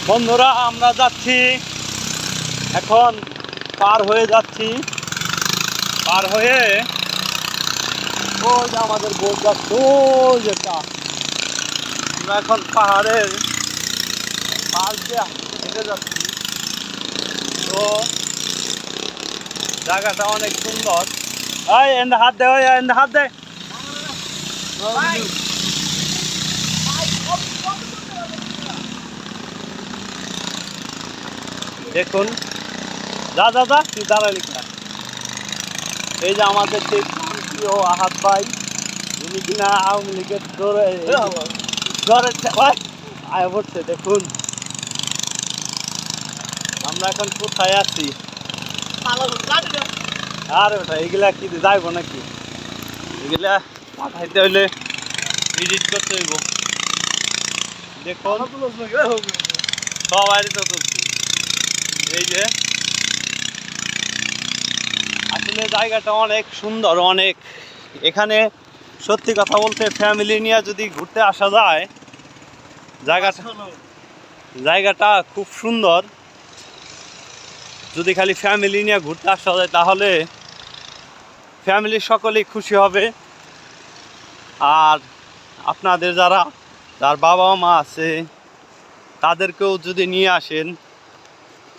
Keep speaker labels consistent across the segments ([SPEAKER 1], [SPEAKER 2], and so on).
[SPEAKER 1] বন্ধুরা আমরা যাচ্ছি এখন, পার হয়ে যাচ্ছি, পার হয়ে ওই যে আমাদের বোট যাচ্ছে, ওই যেটা আমরা এখন পাহাড়ের পাশ দিয়ে হেঁটে যাচ্ছি। তো জায়গাটা অনেক সুন্দর। এই এন্ড হাত দে, ওই এন্ড হাত দে। দেখুন, যা যা যা তুই দাঁড়ালি না। এই যে আমাদের সেই প্রিয় আহাত ভাই, উনি কিনা আওয়ামী লীগের আয় পড়ছে। দেখুন আমরা এখন কোথায় আছি। আর ওটা এগুলা কি যাইব নাকি? এগুলা পাঠাইতে হইলে এডিট করতে হইব। দেখুন সবাই তো তুলছি। এই যে আসলে জায়গাটা অনেক সুন্দর, অনেক। এখানে সত্যি কথা বলতে ফ্যামিলি নিয়ে যদি ঘুরতে আসা যায়, জায়গাটা খুব সুন্দর। যদি খালি ফ্যামিলি নিয়ে ঘুরতে আসা যায় তাহলে ফ্যামিলির সকলেই খুশি হবে। আর আপনাদের যার বাবা মা আছে তাদেরকেও যদি নিয়ে আসেন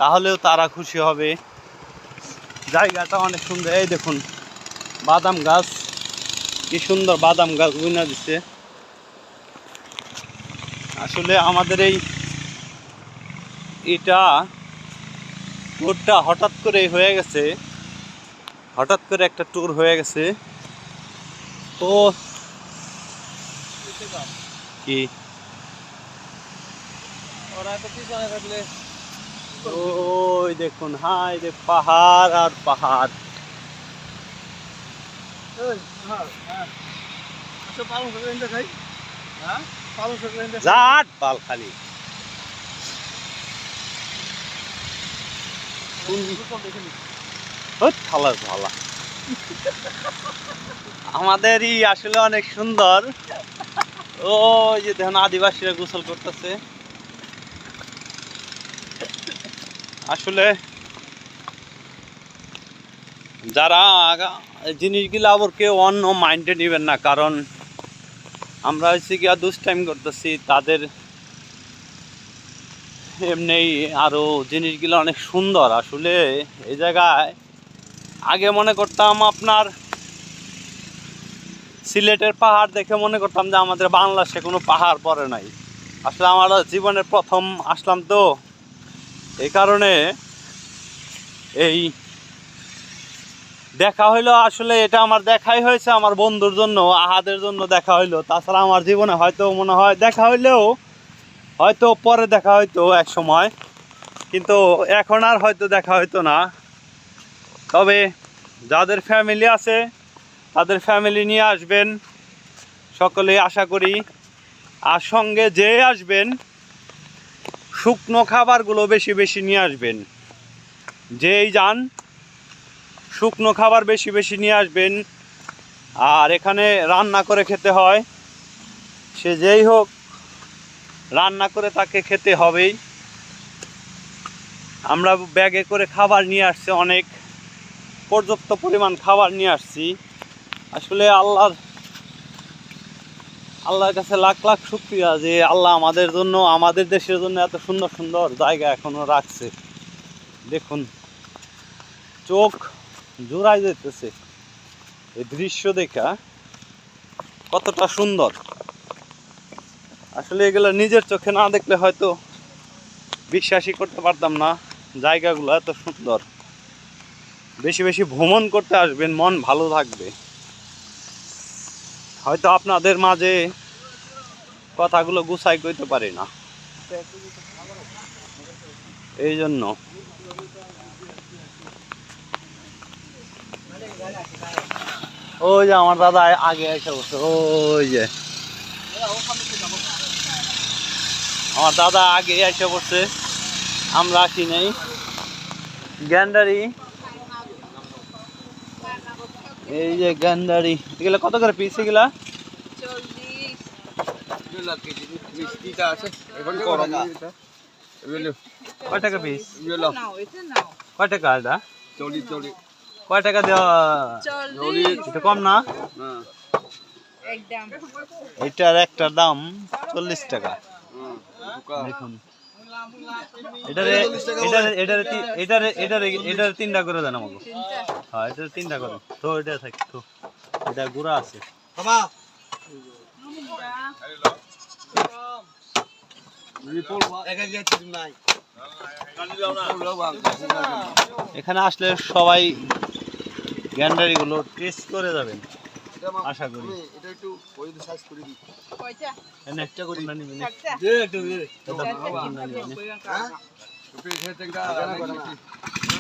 [SPEAKER 1] তাহলেও তারা খুশি হবে। জায়গাটা অনেক সুন্দর। এই দেখুন বাদাম গাছ, কি সুন্দর বাদাম গাছ বুনা দিচ্ছে। আসলে আমাদের এটা ট্যুরটা হঠাৎ করে হয়ে গেছে, হঠাৎ করে একটা ট্যুর হয়ে গেছে। তো কি ওই দেখুন, হাই রে পাহাড় আর পাহাড়। জাট পাল খালি ভালা। আমাদেরই আসলে অনেক সুন্দর। ওই যে দেখুন আদিবাসীরা গোসল করতেছে। আসলে যারা জিনিসগুলো আবার কেউ অন্য মাইন্ডে নেবেন না, কারণ আমরা হচ্ছে গিয়া দুষ্টাইম করতেছি। তাদের এমনি আরও জিনিসগুলো অনেক সুন্দর। আসলে এই জায়গায় আগে মনে করতাম আপনার সিলেটের পাহাড় দেখে মনে করতাম যে আমাদের বাংলাদেশে কোনো পাহাড় পড়ে নাই। আসলে আমার জীবনের প্রথম আসলাম, তো এই কারণে এই দেখা হইলো। আসলে এটা আমার দেখাই হয়েছে আমার বন্ধুর জন্য, আহাদের জন্য দেখা হইলো। তাছাড়া আমার জীবনে হয়তো মনে হয় দেখা হইলেও হয়তো পরে দেখা হইতো এক সময়, কিন্তু এখন আর হয়তো দেখা হইতো না। তবে যাদের ফ্যামিলি আছে তাদের ফ্যামিলি নিয়ে আসবেন সকলেই আশা করি। আর সঙ্গে যে আসবেন শুকনো খাবারগুলো বেশি বেশি নিয়ে আসবেন। যেই যান শুকনো খাবার বেশি বেশি নিয়ে আসবেন। আর এখানে রান্না করে খেতে হয়, সে যেই হোক রান্না করে তাকে খেতে হবেই। আমরা ব্যাগে করে খাবার নিয়ে আসছি, অনেক পর্যাপ্ত পরিমাণ খাবার নিয়ে আসছি। আসলে আল্লাহর কাছে লাখ লাখ শুকরিয়া যে আল্লাহ আমাদের জন্য, আমাদের দেশের জন্য এত সুন্দর সুন্দর জায়গা এখনো রাখছে। দেখুন চোখ জোড়াই যেতেছে এই দৃশ্য দেখা, কতটা সুন্দর। আসলে এগুলো নিজের চোখে না দেখলে হয়তো বিশ্বাসই করতে পারতাম না জায়গাগুলো এত সুন্দর। বেশি বেশি ভ্রমণ করতে আসবেন, মন ভালো থাকবে। হয়তো আপনাদের মাঝে কথাগুলো গুছাই কইতে পারি না, এই জন্য। ওই যে আমার দাদা আগে এসে বসে, ওই যে আমার দাদা আগে এসে বসে, আমরা আসি নাই। গ্যান্ডারি, এই যে গ্যান্ডারি, এগুলা কত করে পিস? এগুলা কয় টাকা পিস?
[SPEAKER 2] নাও এটা নাও
[SPEAKER 1] কয় টাকা এটা?
[SPEAKER 3] 40
[SPEAKER 1] কয় টাকা দেওয়া?
[SPEAKER 2] 40
[SPEAKER 1] এটা কম না?
[SPEAKER 2] একদম
[SPEAKER 1] এটার একটা দাম 40 টাকা। দেখুন এটারে তিনটা করে দেন আমাকে।
[SPEAKER 2] তিনটা
[SPEAKER 1] হ্যাঁ এটা তিনটা করে তো এটা থাক তো এটা গুড়া আছে। এখানে আসলে সবাই গ্যান্ডারি গুলো টেস্ট করে যাবেন আশা করি।
[SPEAKER 3] এটা একটু ওই সাইজ করে দিই।
[SPEAKER 2] কয়টা
[SPEAKER 1] এনে একটা করে নিবেন।
[SPEAKER 2] চারটা
[SPEAKER 3] দে একটু দে।
[SPEAKER 2] চারটা
[SPEAKER 3] হ্যাঁ? তো ফির খেতে গা